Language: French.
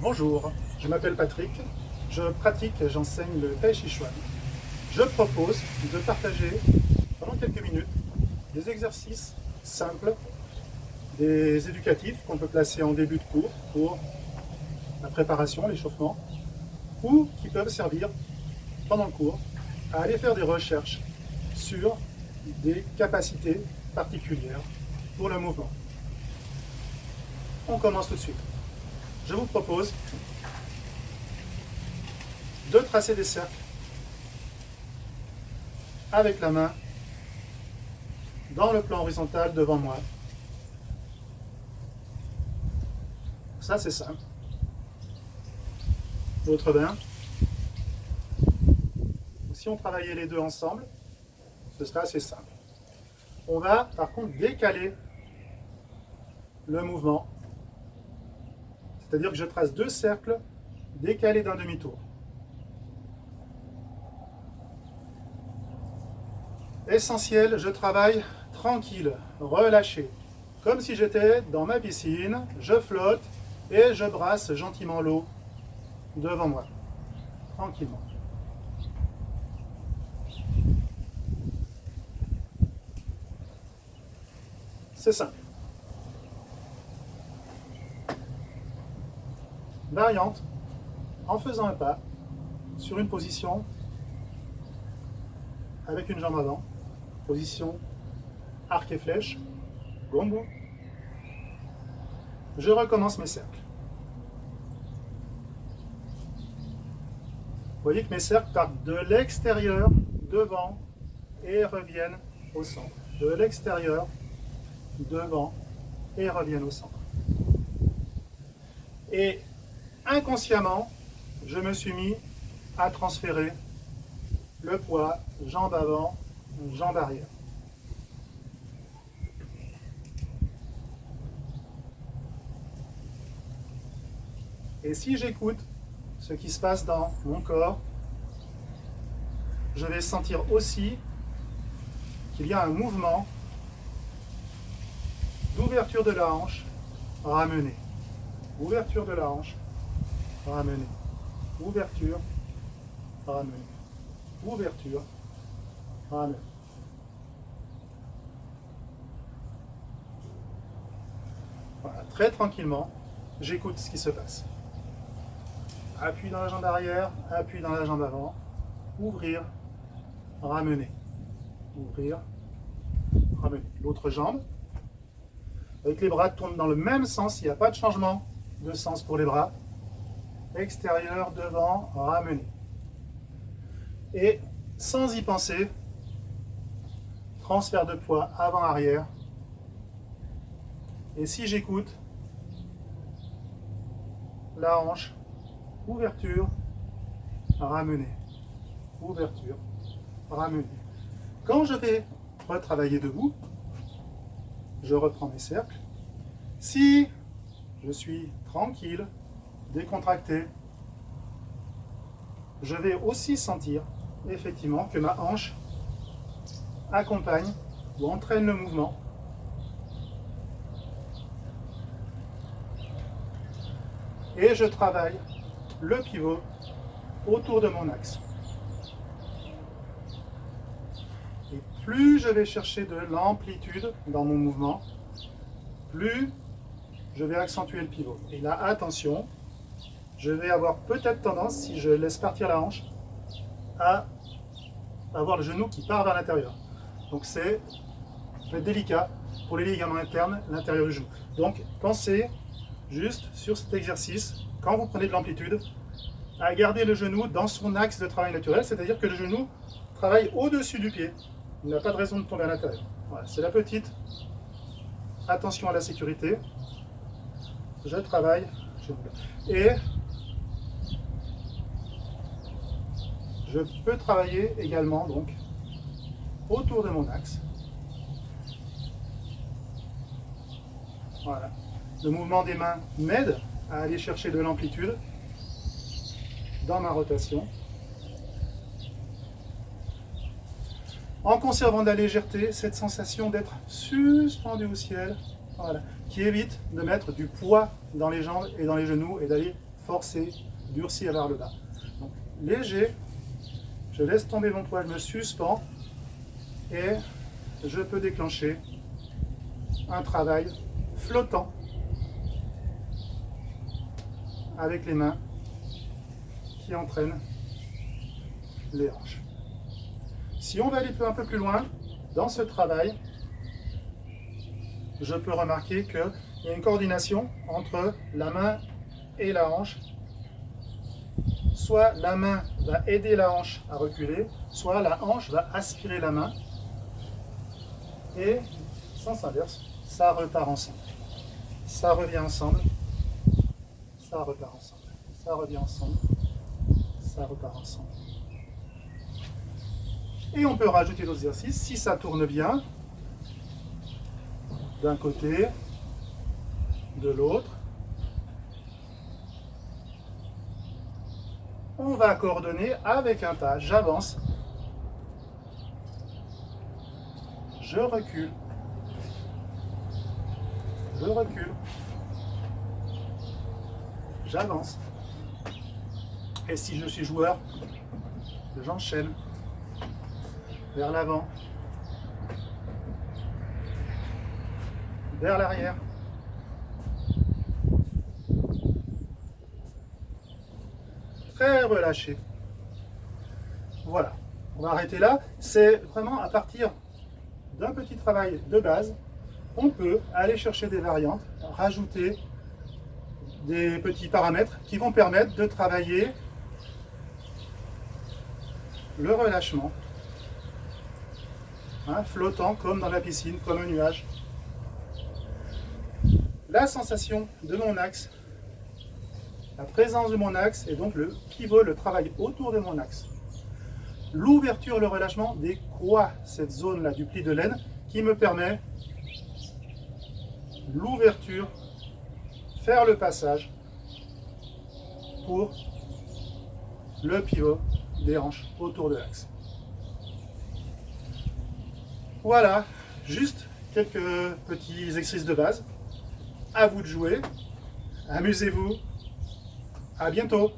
Bonjour, je m'appelle Patrick, je pratique et j'enseigne le Tai Chi Chuan. Je propose de partager pendant quelques minutes des exercices simples, des éducatifs qu'on peut placer en début de cours pour la préparation, l'échauffement, ou qui peuvent servir pendant le cours à aller faire des recherches sur des capacités particulières pour le mouvement. On commence tout de suite. Je vous propose de tracer des cercles avec la main dans le plan horizontal devant moi. Ça, c'est simple. L'autre main. Si on travaillait les deux ensemble, ce serait assez simple. On va par contre décaler le mouvement. C'est-à-dire que je trace deux cercles décalés d'un demi-tour. Essentiel, je travaille tranquille, relâché. Comme si j'étais dans ma piscine, je flotte et je brasse gentiment l'eau devant moi. Tranquillement. C'est simple. Variante, en faisant un pas sur une position avec une jambe avant, position arc et flèche, gombo. Je recommence mes cercles. Vous voyez que mes cercles partent de l'extérieur, devant, et reviennent au centre. De l'extérieur, devant, et reviennent au centre. Et inconsciemment, je me suis mis à transférer le poids, jambe avant, jambe arrière. Et si j'écoute ce qui se passe dans mon corps, je vais sentir aussi qu'il y a un mouvement d'ouverture de la hanche ramenée. Ouverture de la hanche ramenée. Ouverture, ramenée. Ouverture, ramenée. Voilà, très tranquillement, j'écoute ce qui se passe. Appui dans la jambe arrière, appui dans la jambe avant. Ouvrir, ramener. Ouvrir, ramener. L'autre jambe. Avec les bras tournent dans le même sens, il n'y a pas de changement de sens pour les bras. Extérieur, devant, ramener. Et sans y penser, transfert de poids avant-arrière. Et si j'écoute, la hanche, ouverture, ramener. Ouverture, ramener. Quand je vais retravailler debout, je reprends mes cercles. Si je suis tranquille, décontracté, je vais aussi sentir effectivement que ma hanche accompagne ou entraîne le mouvement. Et je travaille le pivot autour de mon axe. Et plus je vais chercher de l'amplitude dans mon mouvement, plus je vais accentuer le pivot. Et là, attention, je vais avoir peut-être tendance, si je laisse partir la hanche, à avoir le genou qui part vers l'intérieur. Donc c'est délicat pour les ligaments internes, l'intérieur du genou. Donc pensez juste sur cet exercice, quand vous prenez de l'amplitude, à garder le genou dans son axe de travail naturel, c'est-à-dire que le genou travaille au-dessus du pied. Il n'a pas de raison de tomber à l'intérieur. Voilà, c'est la petite attention à la sécurité. Je travaille. Et je peux travailler également donc autour de mon axe. Voilà. Le mouvement des mains m'aide à aller chercher de l'amplitude dans ma rotation. En conservant de la légèreté, cette sensation d'être suspendu au ciel, voilà, qui évite de mettre du poids dans les jambes et dans les genoux et d'aller forcer, durcir vers le bas. Donc, léger, je laisse tomber mon poids, je me suspends et je peux déclencher un travail flottant avec les mains qui entraînent les hanches. Si on va aller un peu plus loin dans ce travail, je peux remarquer qu'il y a une coordination entre la main et la hanche. Soit la main va aider la hanche à reculer, soit la hanche va aspirer la main. Et sens inverse, ça repart ensemble. Ça revient ensemble. Ça repart ensemble. Ça revient ensemble. Ça repart ensemble. Et on peut rajouter d'autres exercices si ça tourne bien. D'un côté, de l'autre. On va coordonner avec un pas. J'avance. Je recule. Je recule. J'avance. Et si je suis joueur, j'enchaîne vers l'avant, vers l'arrière. Très relâché. Voilà. On va arrêter là. C'est vraiment à partir d'un petit travail de base, on peut aller chercher des variantes, rajouter des petits paramètres qui vont permettre de travailler le relâchement, flottant comme dans la piscine, comme un nuage. La sensation de mon axe, la présence de mon axe et donc le pivot, le travail autour de mon axe. L'ouverture, le relâchement décroît cette zone-là du pli de laine qui me permet l'ouverture, faire le passage pour le pivot des hanches autour de l'axe. Voilà, juste quelques petits exercices de base. À vous de jouer. Amusez-vous. À bientôt.